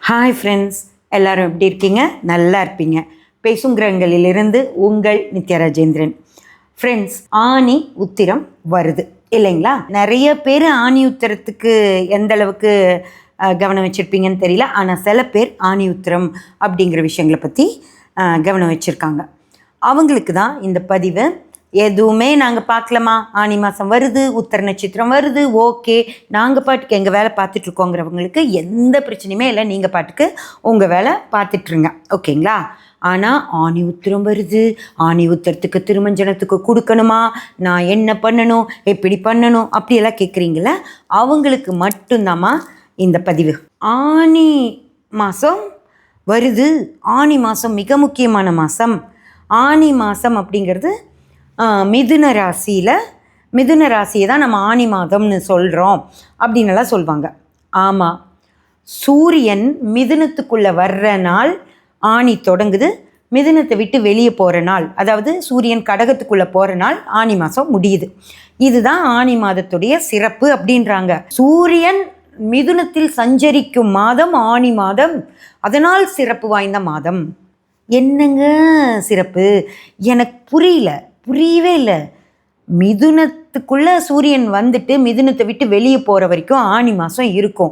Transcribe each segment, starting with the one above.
Hi friends, எல்லோரும் எப்படி இருக்கீங்க? நல்லா இருப்பீங்க. பேசுங்கிறங்களிலிருந்து உங்கள் நித்யா ராஜேந்திரன். ஃப்ரெண்ட்ஸ், ஆனி உத்திரம் வருது இல்லைங்களா? நிறைய பேர் ஆனி உத்திரத்துக்கு எந்த அளவுக்கு கவனம் வச்சுருப்பீங்கன்னு தெரியல. ஆனால் சில பேர் ஆனி உத்திரம் அப்படிங்கிற விஷயங்களை பற்றி கவனம் வச்சுருக்காங்க. அவங்களுக்கு தான் இந்த பதிவு. எதுவுமே நாங்கள் பார்க்கலாமா, ஆனி மாதம் வருது, உத்தர நட்சத்திரம் வருது, ஓகே நாங்கள் பாட்டுக்கு எங்கள் வேலை பார்த்துட்ருக்கோங்கிறவங்களுக்கு எந்த பிரச்சனையுமே இல்லை. நீங்கள் பாட்டுக்கு உங்கள் வேலை பார்த்துட்ருங்க, ஓகேங்களா? ஆனால் ஆனி உத்திரம் வருது, ஆனி உத்திரத்துக்கு திருமஞ்சனத்துக்கு கொடுக்கணுமா, நான் என்ன பண்ணணும், எப்படி பண்ணணும் அப்படியெல்லாம் கேட்குறீங்கள, அவங்களுக்கு மட்டும்தாம்மா இந்த பதிவு. ஆனி மாதம் வருது. ஆனி மாதம் மிக முக்கியமான மாதம். ஆனி மாதம் அப்படிங்கிறது மிதுன ராசியை தான் நம்ம ஆனி மாதம்னு சொல்கிறோம் அப்படின்னுலாம் சொல்லுவாங்க. ஆமாம், சூரியன் மிதுனத்துக்குள்ளே வர்ற நாள் ஆனி தொடங்குது. மிதுனத்தை விட்டு வெளியே போகிற நாள், அதாவது சூரியன் கடகத்துக்குள்ளே போகிற நாள் ஆனி மாதம் முடியுது. இதுதான் ஆனி மாதத்துடைய சிறப்பு அப்படின்றாங்க. சூரியன் மிதுனத்தில் சஞ்சரிக்கும் மாதம் ஆனி மாதம், அதனால் சிறப்பு வாய்ந்த மாதம். என்னங்க சிறப்பு? எனக்கு புரியவே இல்லை. மிதுனத்துக்குள்ளே சூரியன் வந்துட்டு மிதுனத்தை விட்டு வெளியே போகிற வரைக்கும் ஆனி மாதம் இருக்கும்.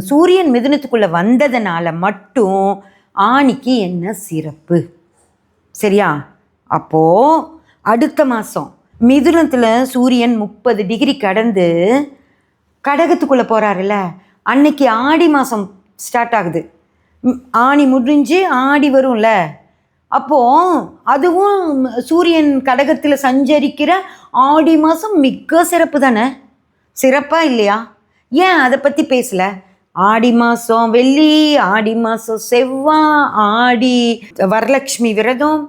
சூரியன் மிதுனத்துக்குள்ளே வந்ததுனால மட்டும் ஆனிக்கு என்ன சிறப்பு? சரியா? அப்போது அடுத்த மாதம் மிதுனத்தில் சூரியன் 30 டிகிரி கடந்து கடகத்துக்குள்ளே போகிறாருல்ல, அன்னைக்கு ஆடி மாதம் ஸ்டார்ட் ஆகுது. ஆனி முடிஞ்சு ஆடி வரும்ல, அப்போது அதுவும் சூரியன் கடகத்தில் சஞ்சரிக்கிற ஆடி மாதம் மிக சிறப்பு தானே? சிறப்பாக இல்லையா? ஏன் அதை பற்றி பேசலை? ஆடி மாதம் வெள்ளி, ஆடி மாதம் செவ்வாய், ஆடி வரலட்சுமி விரதம்,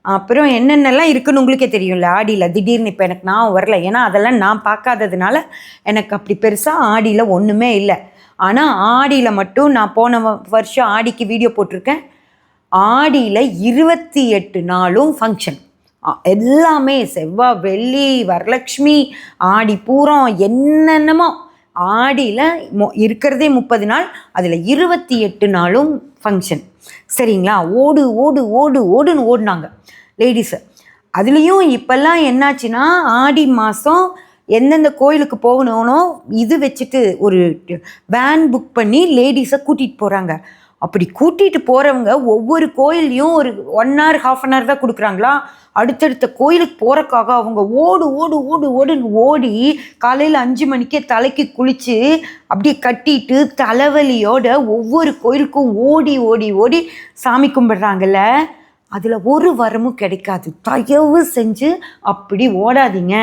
அப்புறம் என்னென்னலாம் இருக்குன்னு உங்களுக்கே தெரியும்ல. ஆடியில் திடீர்னு இப்போ எனக்கு நான் வரல, ஏன்னா அதெல்லாம் நான் பார்க்காததுனால எனக்கு அப்படி பெருசாக ஆடியில் ஒன்றுமே இல்லை. ஆனால் ஆடியில் மட்டும் நான் போன வருஷம் ஆடிக்கு வீடியோ போட்டிருக்கேன். ஆடியில் 28 நாளும் ஃபங்க்ஷன், எல்லாமே செவ்வாய் வெள்ளி வரலட்சுமி ஆடி பூரம் என்னென்னமோ. ஆடியில் இருக்கிறதே 30 நாள், அதில் 28 நாளும் ஃபங்க்ஷன். சரிங்களா? ஓடு ஓடு ஓடு ஓடுன்னு ஓடினாங்க லேடிஸு. அதுலேயும் இப்போல்லாம் என்னாச்சுன்னா, ஆடி மாதம் எந்தெந்த கோயிலுக்கு போகணும்னோ இது வச்சுட்டு ஒரு வேன் புக் பண்ணி லேடிஸை கூட்டிகிட்டு போகிறாங்க. அப்படி கூட்டிகிட்டு போகிறவங்க ஒவ்வொரு கோயில்லையும் ஒரு 1 hour 1/2 hour தான் கொடுக்குறாங்களா. அடுத்தடுத்த கோயிலுக்கு போகிறக்காக அவங்க ஓடு ஓடு ஓடு ஓடுன்னு ஓடி காலையில் 5 மணிக்கே தலைக்கு குளித்து அப்படியே கட்டிட்டு தலைவலியோட ஒவ்வொரு கோயிலுக்கும் ஓடி ஓடி ஓடி சாமி கும்பிட்றாங்கல்ல. அதில் ஒரு வரமும் கிடைக்காது. தயவு செஞ்சு அப்படி ஓடாதீங்க,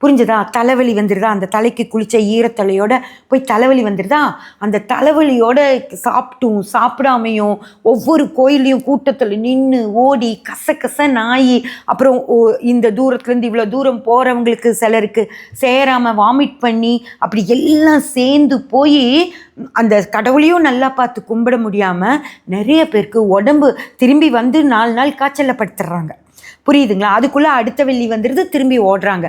புரிஞ்சதா? தலைவலி வந்துடுதா, அந்த தலைக்கு குளித்த ஈரத்தலையோட போய் தலைவலி வந்துடுதா, அந்த தலைவலியோட சாப்பிடாமையும் ஒவ்வொரு கோயிலையும் கூட்டத்தில் நின்று ஓடி கச நாய், அப்புறம் இந்த தூரத்துலேருந்து இவ்வளோ தூரம் போகிறவங்களுக்கு சிலருக்கு சேராமல் வாமிட் பண்ணி அப்படி எல்லாம் சேர்ந்து போய் அந்த கடவுளையும் நல்லா பார்த்து கும்பிட முடியாமல் நிறைய பேருக்கு உடம்பு திரும்பி வந்து 4 நாள் காய்ச்சலில் படுத்துடுறாங்க. புரியுதுங்களா? அதுக்குள்ளே அடுத்த வெள்ளி வந்துடுது, திரும்பி ஓடுறாங்க.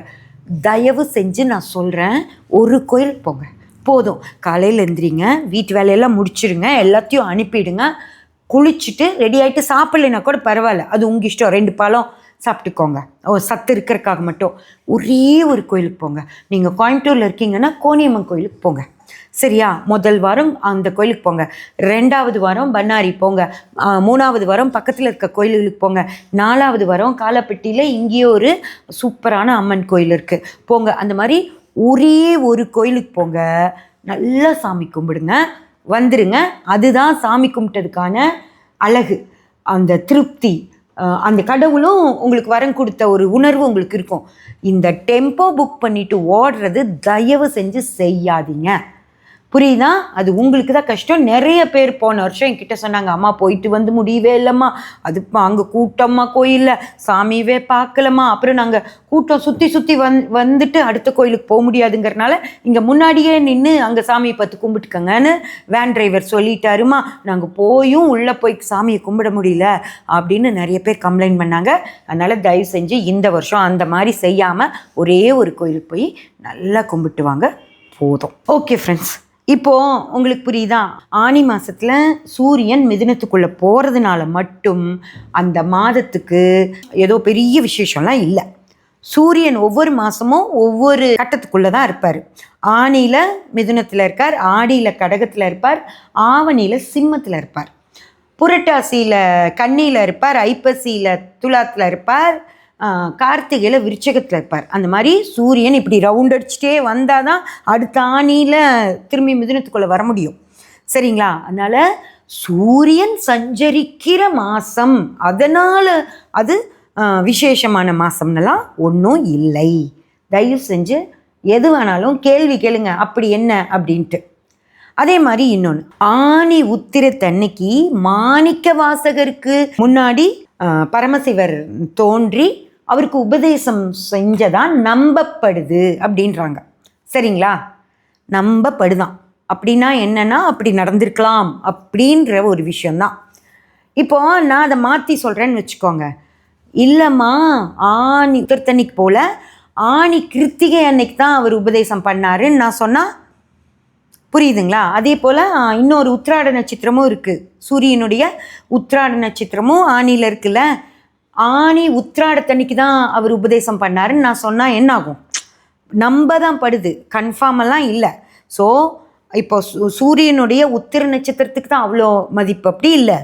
தயவு செஞ்சு நான் சொல்கிறேன், ஒரு கோயில் போங்க போதும். காலையில் எழுந்திரிங்க, வீட்டு வேலையெல்லாம் முடிச்சிடுங்க, எல்லாத்தையும் அனுப்பிடுங்க, குளிச்சுட்டு ரெடி ஆகிட்டு சாப்பிட்லைன்னா கூட பரவாயில்ல, அது உங்கள் இஷ்டம். 2 பழம் சாப்பிட்டுக்கோங்க, சத்து இருக்கிறக்காக மட்டும். ஒரே ஒரு கோயிலுக்கு போங்க. நீங்கள் கோயம்புத்தூரில் இருக்கீங்கன்னா கோணியம்மன் கோயிலுக்கு போங்க, சரியா? முதல் வாரம் அந்த கோயிலுக்கு போங்க, 2வது வாரம் பண்ணாரி போங்க, 3வது வாரம் பக்கத்தில் இருக்க கோயிலுக்கு போங்க, 4வது வாரம் காலப்பட்டியில் இங்கேயே ஒரு சூப்பரான அம்மன் கோயில் இருக்குது, போங்க. அந்த மாதிரி ஒரே ஒரு கோயிலுக்கு போங்க, நல்லா சாமி கும்பிடுங்க, வந்துடுங்க. அதுதான் சாமி கும்பிட்டதுக்கான அழகு, அந்த திருப்தி. அந்த கடவுளும் உங்களுக்கு வரம் கொடுத்த ஒரு உணர்வு உங்களுக்கு இருக்கும். இந்த டெம்போ புக் பண்ணிவிட்டு ஓடுறது தயவு செஞ்சு செய்யாதீங்க, புரியுதா? அது உங்களுக்கு தான் கஷ்டம். நிறைய பேர் போன வருஷம் என்கிட்ட சொன்னாங்க, அம்மா போயிட்டு வந்து முடியவே இல்லைம்மா, அது அங்கே கூட்டம்மா, கோயிலில் சாமியவே பார்க்கலம்மா, அப்புறம் நாங்கள் கூட்டம் சுற்றி வந்துட்டு அடுத்த கோயிலுக்கு போக முடியாதுங்கிறனால இங்கே முன்னாடியே நின்று அங்கே சாமியை பார்த்து கும்பிட்டுக்கங்கன்னு வேன் டிரைவர் சொல்லிட்டாருமா, நாங்கள் போயும் உள்ளே போய் சாமியை கும்பிட முடியல அப்படின்னு நிறைய பேர் கம்ப்ளைண்ட் பண்ணாங்க. அதனால் தயவு செஞ்சு இந்த வருஷம் அந்த மாதிரி செய்யாமல் ஒரே ஒரு கோயிலுக்கு போய் நல்லா கும்பிட்டு வாங்க, போதும். ஓகே ஃப்ரெண்ட்ஸ், இப்போது உங்களுக்கு புரியுதா? ஆனி மாதத்தில் சூரியன் மிதுனத்துக்குள்ளே போகிறதுனால மட்டும் அந்த மாதத்துக்கு ஏதோ பெரிய விசேஷம்லாம் இல்லை. சூரியன் ஒவ்வொரு மாதமும் ஒவ்வொரு கட்டத்துக்குள்ளே தான் இருப்பார். ஆனியில் மிதுனத்தில் இருக்கார், ஆடியில் கடகத்தில் இருப்பார், ஆவணியில் சிம்மத்தில் இருப்பார், புரட்டாசியில் கன்னியில் இருப்பார், ஐப்பசியில் துலாத்தில் இருப்பார், கார்த்திகையில் விருச்சகத்தில் இருப்பார். அந்த மாதிரி சூரியன் இப்படி ரவுண்ட் அடிச்சுட்டே வந்தால் தான் அடுத்த ஆணியில் திரும்பி மிதுனத்துக்குள்ளே வர முடியும். சரிங்களா? அதனால் சூரியன் சஞ்சரிக்கிற மாதம், அதனால் அது விசேஷமான மாதம்னெல்லாம் ஒன்றும் இல்லை. தயவு செஞ்சு எது வேணாலும் கேள்வி கேளுங்க, அப்படி என்ன அப்படின்ட்டு. அதே மாதிரி இன்னொன்று, ஆனி உத்திரத்தன்னைக்கு மாணிக்க வாசகருக்கு முன்னாடி பரமசிவர் தோன்றி அவருக்கு உபதேசம் செஞ்சதான் நம்பப்படுது அப்படின்றாங்க. சரிங்களா? நம்பப்படுதான். அப்படின்னா என்னன்னா, அப்படி நடந்திருக்கலாம் அப்படின்ற ஒரு விஷயந்தான். இப்போ நான் அதை மாற்றி சொல்கிறேன்னு வச்சுக்கோங்க. இல்லைம்மா, ஆனி உத்திரத்தன்னைக்கு போல் ஆனி கிருத்திகை அன்னைக்கு தான் அவர் உபதேசம் பண்ணாருன்னு நான் சொன்னால் புரியுதுங்களா? அதே போல் இன்னொரு உத்திராட நட்சத்திரமும் இருக்குது. சூரியனுடைய உத்திராட நட்சத்திரமும் ஆணியில் இருக்குல்ல. ஆனி உத்திராடத்தன்னைக்கு தான் அவர் உபதேசம் பண்ணாருன்னு நான் சொன்னால் என்ன ஆகும்? நம்ப தான் படுது, கன்ஃபார்மெல்லாம் இல்லை. ஸோ இப்போ சூரியனுடைய உத்திர நட்சத்திரத்துக்கு தான் அவ்வளோ மதிப்பு, அப்படி இல்லை.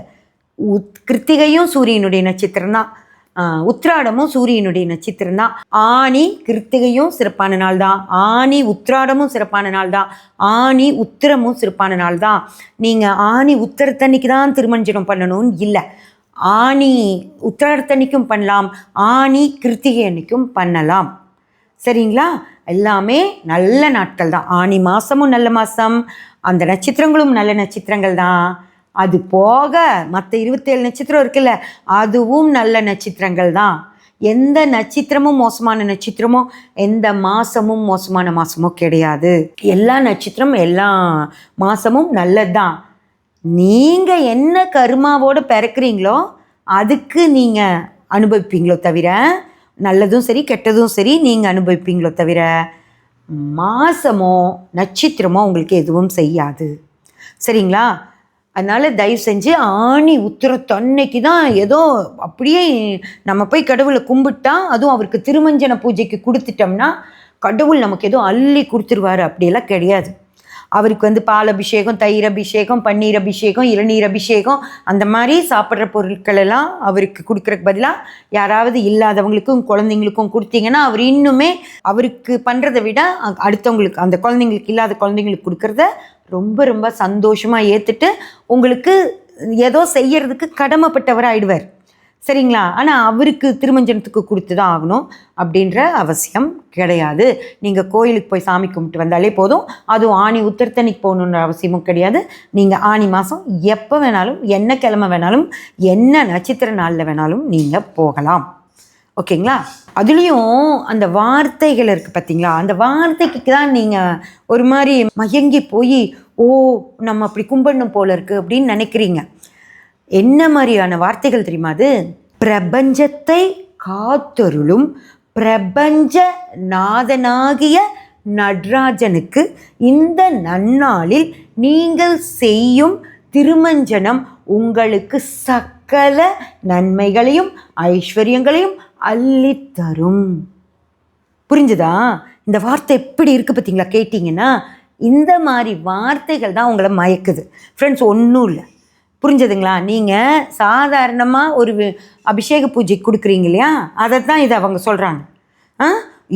கிருத்திகையும் சூரியனுடைய நட்சத்திரம் தான், உத்திராடமும் சூரியனுடைய நட்சத்திரம் தான். ஆனி கிருத்திகையும் சிறப்பான நாள் தான், ஆனி உத்திராடமும் சிறப்பான நாள் தான், ஆனி உத்திரமும் சிறப்பான நாள் தான். நீங்கள் ஆனி உத்திரத்தன்னைக்கு தான் திருமஞ்சனம் பண்ணணும்னு இல்லை. ஆனி உத்திராடத்தன்னைக்கும் பண்ணலாம், ஆனி கிருத்திகை அன்னைக்கும் பண்ணலாம். சரிங்களா? எல்லாமே நல்ல நாட்கள் தான். ஆனி மாதமும் நல்ல மாதம், அந்த நட்சத்திரங்களும் நல்ல நட்சத்திரங்கள் தான். அது போக மற்ற 27 நட்சத்திரம் இருக்குல்ல, அதுவும் நல்ல நட்சத்திரங்கள் தான். எந்த நட்சத்திரமும் மோசமான நட்சத்திரமோ எந்த மாதமும் மோசமான மாதமோ கிடையாது. எல்லா நட்சத்திரம் எல்லா மாதமும் நல்லது தான். நீங்கள் என்ன கர்மாவோடு பிறக்கிறீங்களோ அதுக்கு நீங்கள் அனுபவிப்பீங்களோ தவிர, நல்லதும் சரி கெட்டதும் சரி நீங்கள் அனுபவிப்பீங்களோ தவிர, மாதமோ நட்சத்திரமோ உங்களுக்கு எதுவும் செய்யாது. சரிங்களா? அதனால் தயவு செஞ்சு ஆனி உத்திரத்தன்னைக்கு தான் ஏதோ அப்படியே நம்ம போய் கடவுளை கும்பிட்டா, அதுவும் அவருக்கு திருமஞ்சன பூஜைக்கு கொடுத்துட்டோம்னா கடவுள் நமக்கு ஏதோ அள்ளி கொடுத்துருவார், அப்படியெல்லாம் கிடையாது. அவருக்கு பால் அபிஷேகம், தயிர் அபிஷேகம், பன்னீர் அபிஷேகம், இளநீர் அபிஷேகம், அந்த மாதிரி சாப்பிட்ற பொருட்கள் எல்லாம் அவருக்கு கொடுக்குறக்கு பதிலாக யாராவது இல்லாதவங்களுக்கும் குழந்தைங்களுக்கும் கொடுத்தீங்கன்னா அவர் இன்னுமே அவருக்கு பண்ணுறதை விட அடுத்தவங்களுக்கு, அந்த குழந்தைங்களுக்கு இல்லாத குழந்தைங்களுக்கு கொடுக்குறத ரொம்ப ரொம்ப சந்தோஷமாக ஏற்றுட்டு உங்களுக்கு ஏதோ செய்யறதுக்கு கடமைப்பட்டவர் ஆயிடுவார். சரிங்களா? ஆனால் அவருக்கு திருமஞ்சனத்துக்கு கொடுத்து தான் ஆகணும் அப்படின்ற அவசியம் கிடையாது. நீங்கள் கோயிலுக்கு போய் சாமி கும்பிட்டு வந்தாலே போதும். அதுவும் ஆனி உத்திரத்தன்னைக்கு போகணுன்ற அவசியமும் கிடையாது. நீங்கள் ஆனி மாதம் எப்போ வேணாலும், என்ன கிழமை வேணாலும், என்ன நட்சத்திர நாளில் வேணாலும் நீங்கள் போகலாம். ஓகேங்களா? அதுலேயும் அந்த வார்த்தைகள் இருக்குது பார்த்தீங்களா, அந்த வார்த்தைக்கு தான் நீங்கள் ஒரு மாதிரி மயங்கி போய் ஓ நம்ம அப்படி கும்பிடணும் போல இருக்குது அப்படின்னு நினைக்கிறீங்க. என்ன மாதிரியான வார்த்தைகள் தெரியுமா அது? பிரபஞ்சத்தை காத்தருளும் பிரபஞ்ச நாதனாகிய நடராஜனுக்கு இந்த நன்னாளில் நீங்கள் செய்யும் திருமஞ்சனம் உங்களுக்கு சகல நன்மைகளையும் ஐஸ்வர்யங்களையும் அள்ளித்தரும். புரிஞ்சுதா? இந்த வார்த்தை எப்படி இருக்குது பார்த்தீங்களா? கேட்டிங்கன்னா இந்த மாதிரி வார்த்தைகள் தான் உங்களை மயக்குது. ஃப்ரெண்ட்ஸ், ஒன்றும் இல்லை. புரிஞ்சதுங்களா? நீங்கள் சாதாரணமாக ஒரு அபிஷேக பூஜைக்கு கொடுக்குறீங்க இல்லையா, அதை தான் இதை அவங்க சொல்கிறாங்க.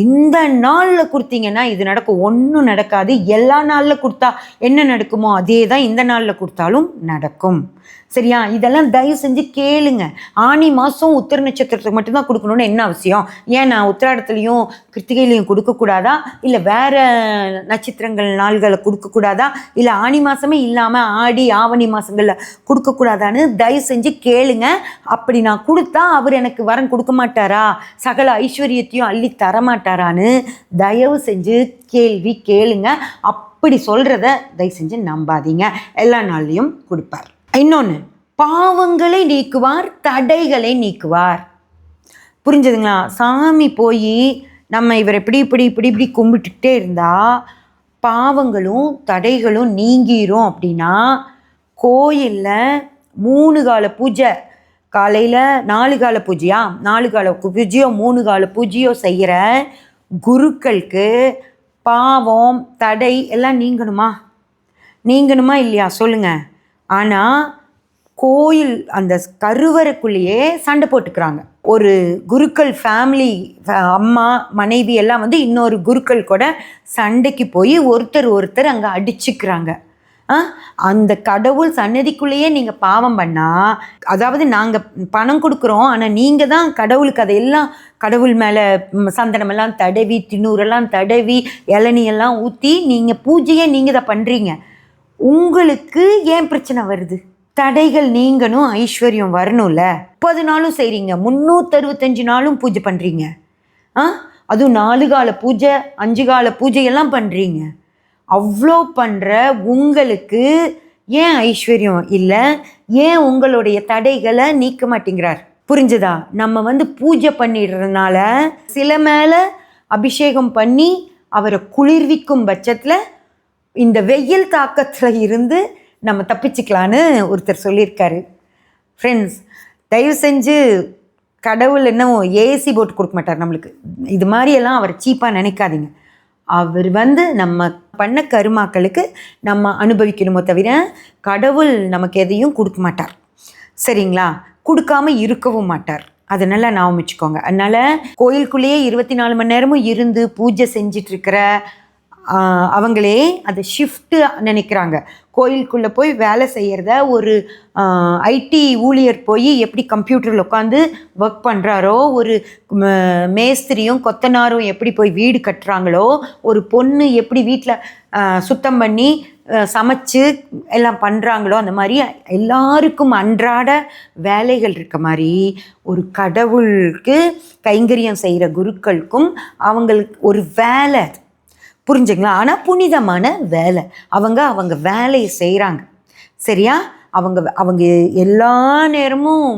இந்த நாளில் கொடுத்தீங்கன்னா இது நடக்கும். ஒன்றும் நடக்காது. எல்லா நாளில் கொடுத்தா என்ன நடக்குமோ அதே தான் இந்த நாளில் கொடுத்தாலும் நடக்கும். சரியா? இதெல்லாம் தயவு செஞ்சு கேளுங்க. ஆனி மாதம் உத்திர நட்சத்திரத்துக்கு மட்டும்தான் கொடுக்கணுன்னு என்ன அவசியம்? ஏன் நான் உத்திராடத்துலேயும் கிருத்திகையிலையும் கொடுக்கக்கூடாதா? இல்லை வேறு நட்சத்திரங்கள் நாள்களை கொடுக்கக்கூடாதா? இல்லை ஆனி மாதமே இல்லாமல் ஆடி ஆவணி மாதங்களில் கொடுக்கக்கூடாதான்னு தயவு செஞ்சு கேளுங்க. அப்படி நான் கொடுத்தா அவர் எனக்கு வரன் கொடுக்க மாட்டாரா, சகல ஐஸ்வர்யத்தையும் அள்ளி தரமாட்டாரான்னு தயவு செஞ்சு கேள்வி கேளுங்க. அப்படி சொல்கிறத தயவு செஞ்சு நம்பாதீங்க. எல்லா நாள்லையும் கொடுப்பார். இன்னொன்று, பாவங்களை நீக்குவார், தடைகளை நீக்குவார். புரிஞ்சதுங்களா? சாமி போய் நம்ம இவர் இப்படி இப்படி இப்படி இப்படி கும்பிட்டுக்கிட்டே இருந்தால் பாவங்களும் தடைகளும் நீங்கிரும் அப்படின்னா கோயிலில் 3 கால பூஜை, காலையில் 4 கால பூஜையா, 4 கால பூஜையோ 3 கால பூஜையோ செய்கிற குருக்களுக்கு பாவம் தடை எல்லாம் நீங்கணுமா இல்லையா சொல்லுங்கள். ஆனால் கோயில் அந்த கருவறைக்குள்ளேயே சண்டை போட்டுக்கிறாங்க. ஒரு குருக்கள் ஃபேமிலி, அம்மா மனைவி எல்லாம் வந்து இன்னொரு குருக்கள் கூட சண்டைக்கு போய் ஒருத்தர் அங்கே அடிச்சுக்கிறாங்க. அந்த கடவுள் சன்னதிக்குள்ளேயே நீங்கள் பாவம் பண்ணால், அதாவது நாங்கள் பணம் கொடுக்குறோம், ஆனால் நீங்கள் தான் கடவுளுக்கு அதையெல்லாம் கடவுள் மேலே சந்தனமெல்லாம் தடவி, திண்ணூரெல்லாம் தடவி, இளநியெல்லாம் ஊற்றி நீங்கள் பூஜையை நீங்கள் தான் பண்ணுறீங்க. உங்களுக்கு ஏன் பிரச்சனை வருது? தடைகள் நீங்கணும், ஐஸ்வர்யம் வரணும்ல. 30 நாளும் செய்கிறீங்க, 365 நாளும் பூஜை பண்ணுறீங்க. அதுவும் 4 கால பூஜை 5 கால பூஜையெல்லாம் பண்ணுறீங்க. அவ்வளோ பண்ணுற உங்களுக்கு ஏன் ஐஸ்வர்யம் இல்லை? ஏன் உங்களுடைய தடைகளை நீக்க மாட்டேங்கிறார்? புரிஞ்சுதா? நம்ம வந்து பூஜை பண்ணிடுறதுனால சில மேலே அபிஷேகம் பண்ணி அவரை குளிர்விக்கும் பட்சத்தில் இந்த வெயில் தாக்கத்தில் இருந்து நம்ம தப்பிச்சுக்கலான்னு ஒருத்தர் சொல்லியிருக்காரு. ஃப்ரெண்ட்ஸ், தயவு செஞ்சு கடவுள் இன்னும் ஏசி போட்டு கொடுக்க மாட்டார் நம்மளுக்கு. இது மாதிரியெல்லாம் அவர் சீப்பாக நினைக்காதீங்க. அவர் வந்து நம்ம பண்ண கருமாக்களுக்கு நம்ம அனுபவிக்கணுமோ தவிர கடவுள் நமக்கு எதையும் கொடுக்க மாட்டார். சரிங்களா? கொடுக்காம இருக்கவும் மாட்டார். அதனால் ஞாபகம் வச்சுக்கோங்க. அதனால் கோயிலுக்குள்ளேயே 24 மணி நேரமும் இருந்து பூஜை செஞ்சிட்ருக்கிற அவங்களே அதை ஷிஃப்ட்டு நினைக்கிறாங்க. கோயிலுக்குள்ளே போய் வேலை செய்கிறத ஒரு ஐடி ஊழியர் போய் எப்படி கம்ப்யூட்டரில் உட்காந்து ஒர்க் பண்ணுறாரோ, ஒரு மேஸ்திரியும் கொத்தனாரும் எப்படி போய் வீடு கட்டுறாங்களோ, ஒரு பொண்ணு எப்படி வீட்டில் சுத்தம் பண்ணி சமைச்சு எல்லாம் பண்ணுறாங்களோ, அந்த மாதிரி எல்லாருக்கும் அன்றாட வேலைகள் இருக்க மாதிரி ஒரு கடவுளுக்கு கைங்கரியம் செய்கிற குருக்களுக்கும் அவங்களுக்கு ஒரு வேலை. புரிஞ்சுங்களா? ஆனால் புனிதமான வேலை. அவங்க வேலையை செய்கிறாங்க. சரியா? அவங்க எல்லா நேரமும்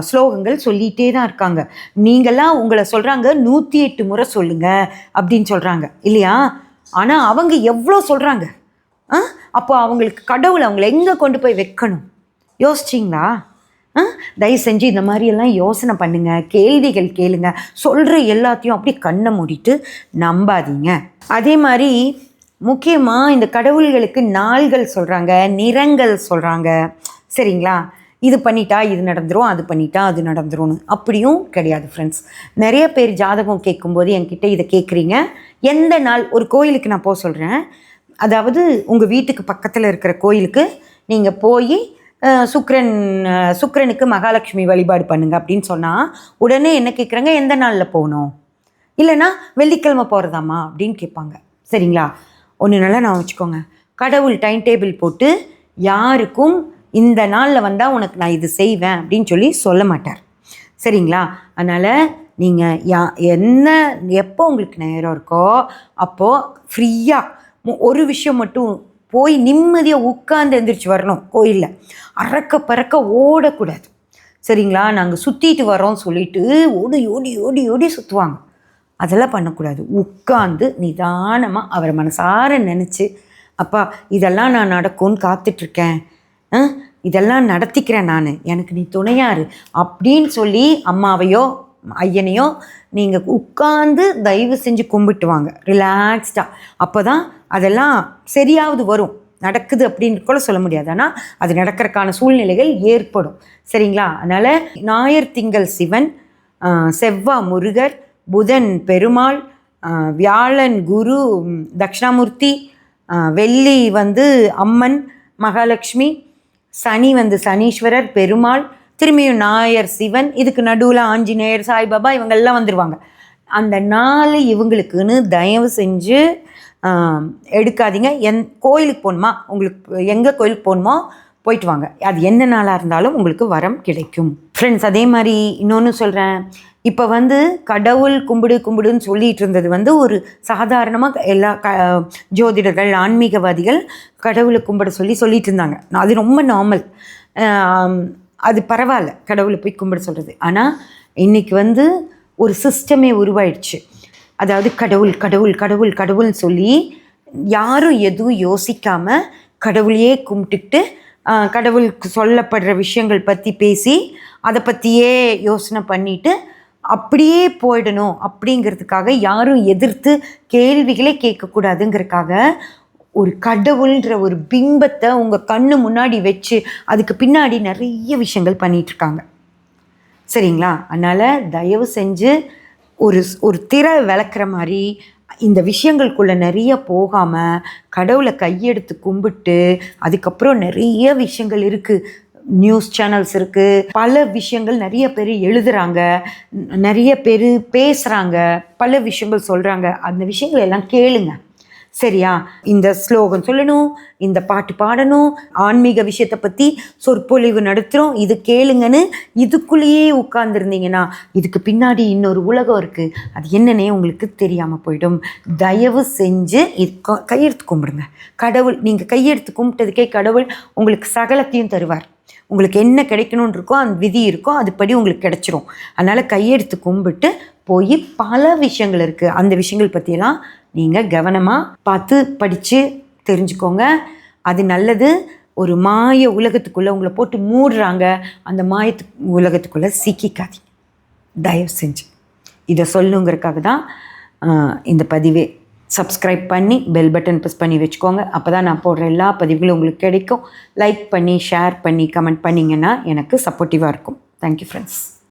ஸ்லோகங்கள் சொல்லிகிட்டே தான் இருக்காங்க. நீங்களாம் உங்களை சொல்கிறாங்க 108 முறை சொல்லுங்கள் அப்படின்னு சொல்கிறாங்க இல்லையா? ஆனால் அவங்க எவ்வளோ சொல்கிறாங்க? அப்போ அவங்களுக்கு கடவுள் அவங்கள எங்கே கொண்டு போய் வைக்கணும்? யோசிச்சிங்களா? தயவு செஞ்சு இந்த மாதிரியெல்லாம் யோசனை பண்ணுங்கள், கேள்விகள் கேளுங்க. சொல்கிற எல்லாத்தையும் அப்படியே கண்ணை மூடிட்டு நம்பாதீங்க. அதே மாதிரி முக்கியமாக இந்த கடவுள்களுக்கு நாள்கள் சொல்கிறாங்க, நிறங்கள் சொல்கிறாங்க. சரிங்களா? இது பண்ணிட்டா இது நடந்துடும், அது பண்ணிட்டா அது நடந்துரும்னு. அப்படியும் கிடையாது ஃப்ரெண்ட்ஸ். நிறைய பேர் ஜாதகம் கேட்கும்போது என்கிட்ட இதை கேட்குறீங்க. எந்த நாள் ஒரு கோயிலுக்கு நான் போக சொல்கிறேன், அதாவது உங்கள் வீட்டுக்கு பக்கத்தில் இருக்கிற கோயிலுக்கு நீங்கள் போய் சுக்கிரனுக்கு மகாலட்சுமி வழிபாடு பண்ணுங்க அப்படின்னு சொன்னால் உடனே என்ன கேட்குறாங்க, எந்த நாளில் போகணும், இல்லைன்னா வெள்ளிக்கிழமை போகிறதாம்மா அப்படின்னு கேட்பாங்க. சரிங்களா? ஒன்று நல்லா நான் வச்சுக்கோங்க, கடவுள் டைம் டேபிள் போட்டு யாருக்கும் இந்த நாளில் வந்தால் உனக்கு நான் இது செய்வேன் அப்படின்னு சொல்லி சொல்ல மாட்டார். சரிங்களா? அதனால் நீங்கள் எப்போ உங்களுக்கு நேரம் இருக்கோ அப்போது ஃப்ரீயாக ஒரு விஷயம் மட்டும் போய் நிம்மதியாக உட்காந்து எந்திரிச்சு வரணும். கோயிலில் அறக்க பறக்க ஓடக்கூடாது. சரிங்களா? நாங்கள் சுற்றிட்டு வரோம் சொல்லிட்டு ஓடி ஓடி ஓடி ஓடி சுற்றுவாங்க. அதெல்லாம் பண்ணக்கூடாது. உட்காந்து நிதானமாக அவரை மனசார நினச்சி, அப்பா இதெல்லாம் நான் நடக்கும்னு காத்துட்ருக்கேன், இதெல்லாம் நடத்திக்கிறேன் நான், எனக்கு நீ துணையாரு அப்படின்னு சொல்லி அம்மாவையோ ஐயனையோ நீங்கள் உட்காந்து தயவு செஞ்சு கும்பிட்டு வாங்க ரிலாக்ஸ்டாக. அப்போ தான் அதெல்லாம் சரியாவது வரும். நடக்குது அப்படின்னு கூட சொல்ல முடியாது, ஆனால் அது நடக்கிறதுக்கான சூழ்நிலைகள் ஏற்படும். சரிங்களா? அதனால் ஞாயிறு திங்கள் சிவன், செவ்வாய் முருகர், புதன் பெருமாள், வியாழன் குரு தட்சிணாமூர்த்தி, வெள்ளி வந்து அம்மன் மகாலட்சுமி, சனி வந்து சனீஸ்வரர் பெருமாள், திரும்பியும் ஞாயிறு சிவன், இதுக்கு நடுவில் ஆஞ்சநேயர் சாய்பாபா இவங்கெல்லாம் வந்துடுவாங்க. அந்த நாள் இவங்களுக்குன்னு தயவு செஞ்சு எடுக்காதீங்க. கோயிலுக்கு போகணுமா, உங்களுக்கு எங்கே கோயிலுக்கு போகணுமோ போயிட்டு வாங்க. அது என்ன நாளாக இருந்தாலும் உங்களுக்கு வரம் கிடைக்கும் ஃப்ரெண்ட்ஸ். அதே மாதிரி இன்னொன்று சொல்கிறேன், இப்போ வந்து கடவுள் கும்பிடுன்னு சொல்லிகிட்டு இருந்தது வந்து ஒரு சாதாரணமாக எல்லா ஜோதிடர்கள் ஆன்மீகவாதிகள் கடவுளை கும்பிட சொல்லிட்டு இருந்தாங்க. அது ரொம்ப நார்மல், அது பரவாயில்ல கடவுளை போய் கும்பிட சொல்கிறது. ஆனால் இன்றைக்கி வந்து ஒரு சிஸ்டமே உருவாயிடுச்சு. அதாவது கடவுள் கடவுள் கடவுள் கடவுள்னு சொல்லி யாரும் எதுவும் யோசிக்காமல் கடவுளையே கும்பிட்டுக்கிட்டு கடவுளுக்கு சொல்லப்படுற விஷயங்கள் பற்றி பேசி அதை பற்றியே யோசனை பண்ணிட்டு அப்படியே போயிடணும் அப்படிங்கிறதுக்காக யாரும் எதிர்த்து கேள்விகளே கேட்கக்கூடாதுங்கிறதுக்காக ஒரு கடவுள்ன்ற ஒரு பிம்பத்தை உங்கள் கண்ணு முன்னாடி வச்சு அதுக்கு பின்னாடி நிறைய விஷயங்கள் பண்ணிகிட்ருக்காங்க. சரிங்களா? அதனால் தயவு செஞ்சு ஒரு திரை விளக்குற மாதிரி இந்த விஷயங்களுக்குள்ளே நிறைய போகாமல் கடவுளை கையெடுத்து கும்பிட்டு அதுக்கப்புறம் நிறைய விஷயங்கள் இருக்குது. நியூஸ் சேனல்ஸ் இருக்குது, பல விஷயங்கள் நிறைய பேர் எழுதுகிறாங்க, நிறைய பேர் பேசுகிறாங்க, பல விஷயங்கள் சொல்கிறாங்க. அந்த விஷயங்கள் எல்லாம் கேளுங்க. சரியா? இந்த ஸ்லோகம் சொல்லணும், இந்த பாட்டு பாடணும், ஆன்மீக விஷயத்தை பற்றி சொற்பொழிவு நடத்துகிறோம், இது கேளுங்கன்னு இதுக்குள்ளேயே உட்கார்ந்துருந்தீங்கன்னா இதுக்கு பின்னாடி இன்னொரு உலகம் இருக்குது, அது என்னன்னே உங்களுக்கு தெரியாமல் போயிடும். தயவு செஞ்சு இது கையெடுத்து கும்பிடுங்க. கடவுள், நீங்கள் கையெடுத்து கும்பிட்டதுக்கே கடவுள் உங்களுக்கு சகலத்தையும் தருவார். உங்களுக்கு என்ன கிடைக்கணும்னு இருக்கோ அந்த விதி இருக்கோ அதுபடி உங்களுக்கு கிடைச்சிரும். அதனால் கையெடுத்து கும்பிட்டு போய் பல விஷயங்கள் இருக்குது, அந்த விஷயங்கள் பற்றியெல்லாம் நீங்கள் கவனமாக பார்த்து படித்து தெரிஞ்சுக்கோங்க. அது நல்லது. ஒரு மாய உலகத்துக்குள்ளே உங்களை போட்டு மூடுறாங்க, அந்த உலகத்துக்குள்ளே சிக்கிக்காதீங்க தயவு செஞ்சு. இதை சொல்லுங்கிறதுக்காக தான் இந்த பதிவே. சப்ஸ்கிரைப் பண்ணி பெல் பட்டன் ப்ரெஸ் பண்ணி வச்சுக்கோங்க. அப்போ தான் நான் போடுற எல்லா பதிவுகளும் உங்களுக்கு கிடைக்கும். லைக் பண்ணி ஷேர் பண்ணி கமெண்ட் பண்ணிங்கன்னா எனக்கு சப்போர்ட்டிவாக இருக்கும். Thank you friends.